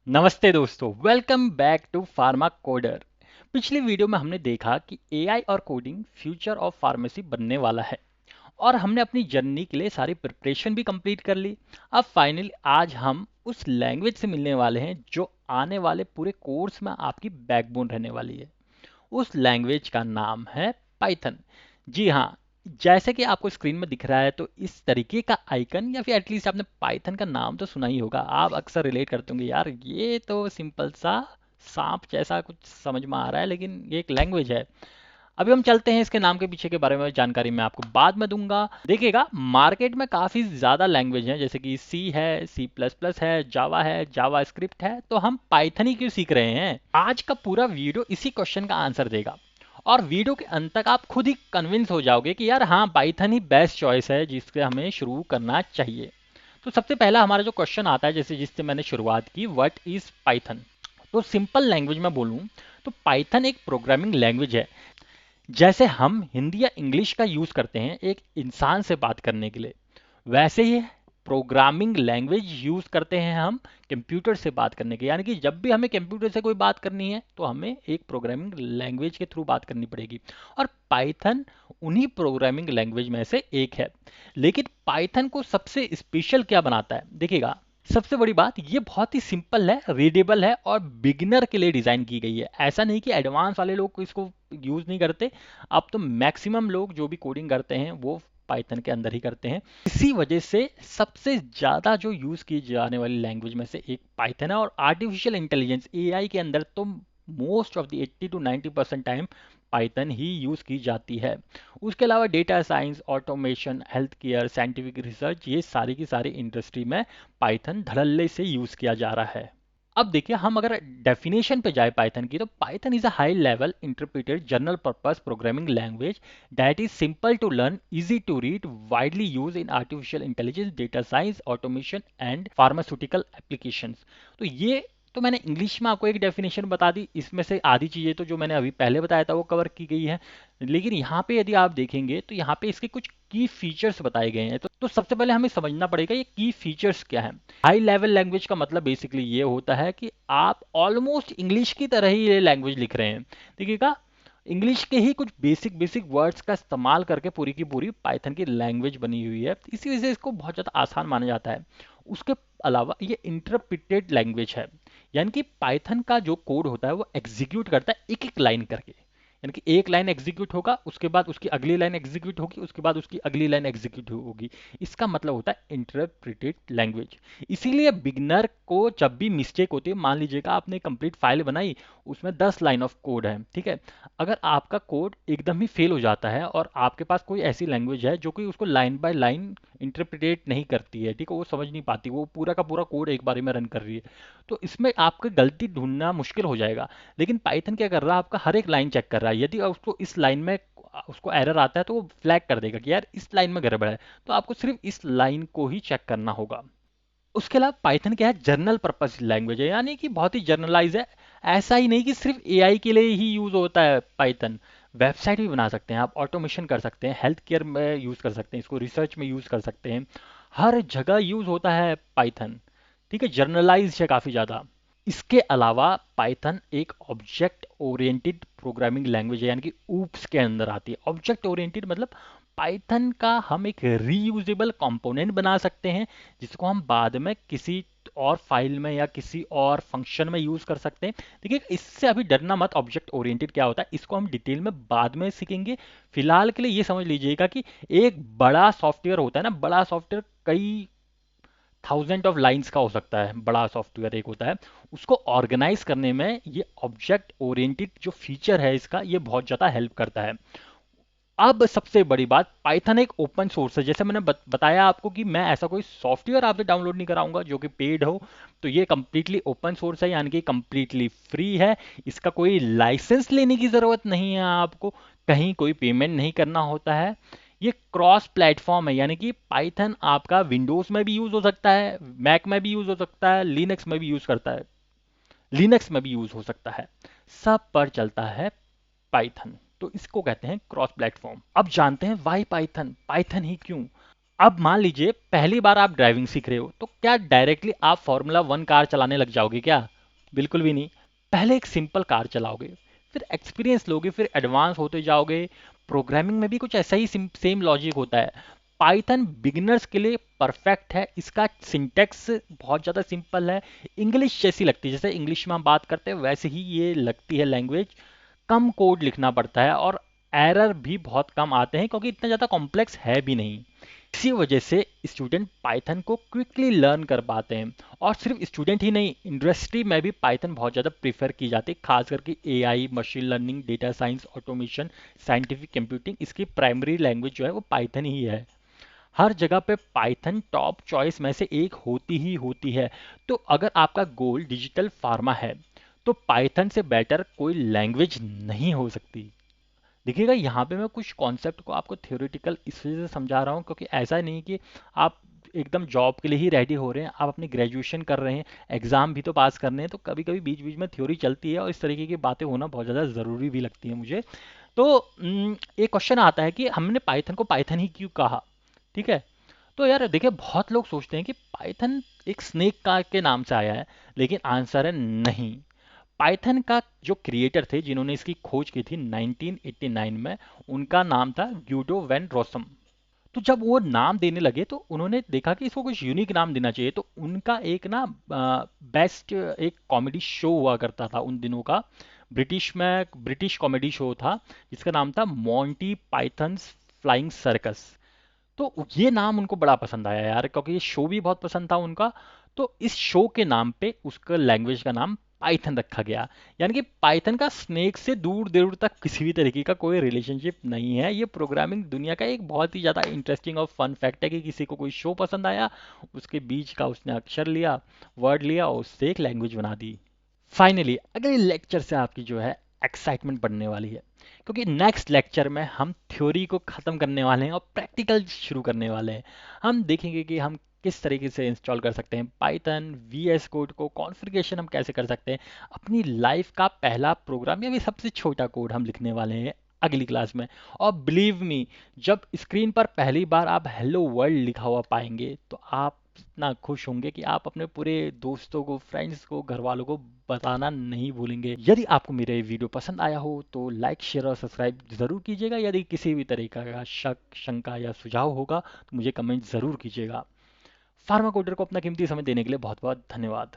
नमस्ते दोस्तों, welcome back to pharma coder. पिछली वीडियो में हमने देखा कि एआई और कोडिंग फ्यूचर ऑफ फार्मेसी बनने वाला है और हमने अपनी जर्नी के लिए सारी प्रिपरेशन भी कंप्लीट कर ली। अब फाइनली आज हम उस लैंग्वेज से मिलने वाले हैं जो आने वाले पूरे कोर्स में आपकी बैकबोन रहने वाली है। उस लैंग्वेज का नाम है पाइथन। जी हाँ, जैसे कि आपको स्क्रीन में दिख रहा है तो इस तरीके का आइकन या फिर एटलीस्ट आपने पाइथन का नाम तो सुना ही होगा। आप अक्सर रिलेट करते होंगे, यार ये तो सिंपल सा सांप जैसा कुछ समझ में आ रहा है, लेकिन ये एक लैंग्वेज है। अभी हम चलते हैं इसके नाम के पीछे के बारे में, जानकारी मैं आपको बाद में दूंगा। देखिएगा, मार्केट में काफ़ी ज़्यादा लैंग्वेज हैं, जैसे कि सी है, सी प्लस प्लस है, जावा स्क्रिप्ट है, तो हम पाइथन ही क्यों सीख रहे हैं? आज का पूरा वीडियो इसी क्वेश्चन का आंसर देगा और वीडियो के अंत तक आप खुद ही कन्विंस हो जाओगे कि यार हाँ, पाइथन ही बेस्ट चॉइस है जिससे हमें शुरू करना चाहिए। तो सबसे पहला हमारा जो क्वेश्चन आता है, जैसे जिससे मैंने शुरुआत की, व्हाट इज पाइथन? तो सिंपल लैंग्वेज में बोलूं तो पाइथन एक प्रोग्रामिंग लैंग्वेज है। जैसे हम हिंदी या इंग्लिश का यूज करते हैं एक इंसान से बात करने के लिए, वैसे ही प्रोग्रामिंग लैंग्वेज यूज करते हैं हम कंप्यूटर से बात करने के। यानी कि जब भी हमें कंप्यूटर से कोई बात करनी है तो हमें एक प्रोग्रामिंग लैंग्वेज के थ्रू बात करनी पड़ेगी, और पाइथन उन्हीं प्रोग्रामिंग लैंग्वेज में से एक है। लेकिन पाइथन को सबसे स्पेशल क्या बनाता है, देखिएगा, सबसे बड़ी बात ये बहुत ही सिंपल है, रीडेबल है और बिगिनर के लिए डिज़ाइन की गई है। ऐसा नहीं कि एडवांस वाले लोग इसको यूज़ नहीं करते। अब तो मैक्सिमम लोग जो भी कोडिंग करते हैं वो पाइथन के अंदर ही करते हैं। इसी वजह से सबसे ज़्यादा जो यूज़ की जाने वाली लैंग्वेज में से एक पाइथन है, और आर्टिफिशियल इंटेलिजेंस एआई के अंदर तो most of the 80 to 90% time Python he use की जाती है। उसके अलावा data science, automation, health care, scientific research, ये सारी की सारी इंडस्ट्री में पाइथन धड़ल्ले से यूज़ किया जा रहा है। अब देखिए, हम अगर डेफिनेशन पे जाए पाइथन की, तो Python is a high level interpreted general purpose programming language that is simple to learn, easy to read, widely use in artificial intelligence, data science, automation and pharmaceutical applications. तो ये तो मैंने English में आपको एक definition बता दी, इसमें से आधी चीज़ें तो जो मैंने अभी पहले बताया था वो कवर की गई है। लेकिन यहाँ पे यदि आप देखेंगे तो यहाँ पे इसके कुछ की फीचर्स बताए गए हैं। तो सबसे पहले हमें समझना पड़ेगा ये की फीचर्स क्या है। हाई लेवल लैंग्वेज का मतलब बेसिकली ये होता है कि आप ऑलमोस्ट इंग्लिश की तरह ही ये लैंग्वेज लिख रहे हैं। देखिएगा, इंग्लिश के ही कुछ बेसिक बेसिक वर्ड्स का इस्तेमाल करके पूरी की पूरी पाइथन की लैंग्वेज बनी हुई है, इसी वजह से इसको बहुत ज़्यादा आसान माना जाता है। उसके अलावा ये इंटरप्रिटेड लैंग्वेज है, यानी कि पाइथन का जो कोड होता है वो एग्जीक्यूट करता है एक एक लाइन करके। यानी कि एक लाइन एग्जीक्यूट होगा, उसके बाद उसकी अगली लाइन एग्जीक्यूट होगी, उसके बाद उसकी अगली लाइन एग्जीक्यूट होगी। इसका मतलब होता है इंटरप्रिटेड लैंग्वेज। इसीलिए बिगनर को जब भी मिस्टेक होती है, मान लीजिएगा आपने कंप्लीट फाइल बनाई, उसमें 10 लाइन ऑफ कोड है, ठीक है। अगर आपका कोड एकदम ही फेल हो जाता है और आपके पास कोई ऐसी लैंग्वेज है जो कि उसको लाइन बाय लाइन इंटरप्रिटेट नहीं करती है, ठीक है, वो समझ नहीं पाती, वो पूरा का पूरा कोड एक बारी में रन कर रही है, तो इसमें आपको गलती ढूंढना मुश्किल हो जाएगा। लेकिन पाइथन क्या कर रहा है, आपका हर एक लाइन चेक कर रहा है। यदि उसको इस लाइन में उसको एरर आता है तो वो फ्लैग कर देगा कि यार इस लाइन में गड़बड़ है, तो आपको सिर्फ इस लाइन को ही चेक करना होगा। उसके अलावा पाइथन क्या है, जर्नल पर्पस लैंग्वेज है, यानी कि बहुत ही जर्नलाइज है। ऐसा ही नहीं कि सिर्फ एआई के लिए ही यूज होता है पाइथन। वेबसाइट भी बना सकते हैं आप, ऑटोमेशन कर सकते हैं, हेल्थ केयर में यूज कर सकते हैं इसको, रिसर्च में यूज कर सकते हैं, हर जगह यूज होता है पाइथन। ठीक है, जर्नलाइज है काफ़ी ज़्यादा। इसके अलावा पाइथन एक ऑब्जेक्ट ओरिएंटेड प्रोग्रामिंग लैंग्वेज है, यानी कि ऊप्स के अंदर आती है। ऑब्जेक्ट ओरिएंटेड मतलब पाइथन का हम एक रीयूजेबल कंपोनेंट बना सकते हैं जिसको हम बाद में किसी और फाइल में या किसी और फंक्शन में यूज कर सकते हैं। देखिए, इससे अभी डरना मत, ऑब्जेक्ट ओरिएंटेड क्या होता है इसको हम डिटेल में बाद में सीखेंगे। फिलहाल के लिए ये समझ लीजिएगा कि एक बड़ा सॉफ्टवेयर होता है ना, बड़ा सॉफ्टवेयर कई थाउजेंड ऑफ लाइंस का हो सकता है, बड़ा सॉफ्टवेयर एक होता है, उसको ऑर्गेनाइज करने में ये ऑब्जेक्ट ओरिएंटेड जो फीचर है इसका, ये बहुत ज़्यादा हेल्प करता है। अब सबसे बड़ी बात, पाइथन एक ओपन सोर्स है। जैसे मैंने बताया आपको कि मैं ऐसा कोई सॉफ्टवेयर आपसे डाउनलोड नहीं कराऊंगा जो कि पेड हो, तो ये कंप्लीटली ओपन सोर्स है, यानी कि कंप्लीटली फ्री है। इसका कोई लाइसेंस लेने की ज़रूरत नहीं है आपको, कहीं कोई पेमेंट नहीं करना होता है। ये क्रॉस प्लेटफॉर्म है, यानी कि पाइथन आपका विंडोज़ में भी यूज़ हो सकता है, मैक में भी यूज़ हो सकता है, लिनक्स में भी यूज़ करता है, लिनक्स में भी यूज़ हो सकता है, सब पर चलता है पाइथन। तो इसको कहते हैं क्रॉस प्लेटफॉर्म। अब जानते हैं वाई पाइथन, पाइथन ही क्यों। अब मान लीजिए पहली बार आप ड्राइविंग सीख रहे हो, तो क्या डायरेक्टली आप फॉर्मूला 1 कार चलाने लग जाओगे क्या? बिल्कुल भी नहीं। पहले एक सिंपल कार चलाओगे, फिर एक्सपीरियंस लोगे, फिर एडवांस होते जाओगे। प्रोग्रामिंग में भी कुछ ऐसा ही सेम लॉजिक होता है। पाइथन बिगिनर्स के लिए परफेक्ट है। इसका सिंटेक्स बहुत ज़्यादा सिंपल है, इंग्लिश जैसी लगती है, जैसे इंग्लिश में हम बात करते हैं वैसे ही ये लगती है लैंग्वेज। कम कोड लिखना पड़ता है और एरर भी बहुत कम आते हैं क्योंकि इतना ज़्यादा कॉम्प्लेक्स है भी नहीं। इसी वजह से स्टूडेंट पाइथन को क्विकली लर्न कर पाते हैं। और सिर्फ स्टूडेंट ही नहीं, इंडस्ट्री में भी पाइथन बहुत ज़्यादा प्रीफर की जाती है, खास करके AI, machine learning, data science, automation, scientific computing, इसकी प्राइमरी लैंग्वेज जो है वो पाइथन ही है। हर जगह पे पाइथन टॉप चॉइस में से एक होती ही होती है। तो अगर आपका गोल डिजिटल फार्मा है तो पाइथन से बेटर कोई लैंग्वेज नहीं हो सकती। देखिएगा, यहाँ पे मैं कुछ कॉन्सेप्ट को आपको थ्योरेटिकल इसलिए से समझा रहा हूँ क्योंकि ऐसा नहीं कि आप एकदम जॉब के लिए ही रेडी हो रहे हैं, आप अपनी ग्रेजुएशन कर रहे हैं, एग्जाम भी तो पास करने हैं, तो कभी कभी बीच बीच में थ्योरी चलती है और इस तरीके की बातें होना बहुत ज़्यादा ज़रूरी भी लगती है मुझे। तो एक क्वेश्चन आता है कि हमने पाइथन को पाइथन ही क्यों कहा। ठीक है, तो यार देखिए, बहुत लोग सोचते हैं कि पाइथन एक स्नेक का के नाम से आया है, लेकिन आंसर है नहीं। पाइथन का जो क्रिएटर थे जिन्होंने इसकी खोज की थी 1989 में, उनका नाम था ग्यूडो वैन रोसम। तो जब वो नाम देने लगे तो उन्होंने देखा कि इसको कुछ यूनिक नाम देना चाहिए, तो उनका एक ना बेस्ट एक कॉमेडी शो हुआ करता था उन दिनों का, ब्रिटिश कॉमेडी शो था जिसका नाम था मॉन्टी पाइथन्स फ्लाइंग सर्कस। तो ये नाम उनको बड़ा पसंद आया यार, क्योंकि ये शो भी बहुत पसंद था उनका। तो इस शो के नाम पे उसका लैंग्वेज का नाम पाइथन रखा गया। यानी कि पाइथन का स्नेक से दूर दूर तक किसी भी तरीके का कोई रिलेशनशिप नहीं है। ये प्रोग्रामिंग दुनिया का एक बहुत ही ज़्यादा इंटरेस्टिंग और फन फैक्ट है कि किसी को कोई शो पसंद आया, उसके बीच का उसने अक्षर लिया, वर्ड लिया और उससे एक लैंग्वेज बना दी। फाइनली अगले लेक्चर से आपकी जो है एक्साइटमेंट बढ़ने वाली है, क्योंकि नेक्स्ट लेक्चर में हम थ्योरी को ख़त्म करने वाले हैं और प्रैक्टिकल शुरू करने वाले हैं। हम देखेंगे कि हम किस तरीके से इंस्टॉल कर सकते हैं पाइथन, वीएस कोड को कॉन्फ़िगरेशन हम कैसे कर सकते हैं, अपनी लाइफ का पहला प्रोग्राम या भी सबसे छोटा कोड हम लिखने वाले हैं अगली क्लास में। और बिलीव मी, जब स्क्रीन पर पहली बार आप हेलो वर्ल्ड लिखा हुआ पाएंगे तो आप इतना खुश होंगे कि आप अपने पूरे दोस्तों को, फ्रेंड्स को, घर वालों को बताना नहीं भूलेंगे। यदि आपको मेरे वीडियो पसंद आया हो तो लाइक, शेयर और सब्सक्राइब ज़रूर कीजिएगा। यदि किसी भी तरीका का शक, शंका या सुझाव होगा तो मुझे कमेंट ज़रूर कीजिएगा। फार्मा कोडर को अपना कीमती समय देने के लिए बहुत बहुत धन्यवाद।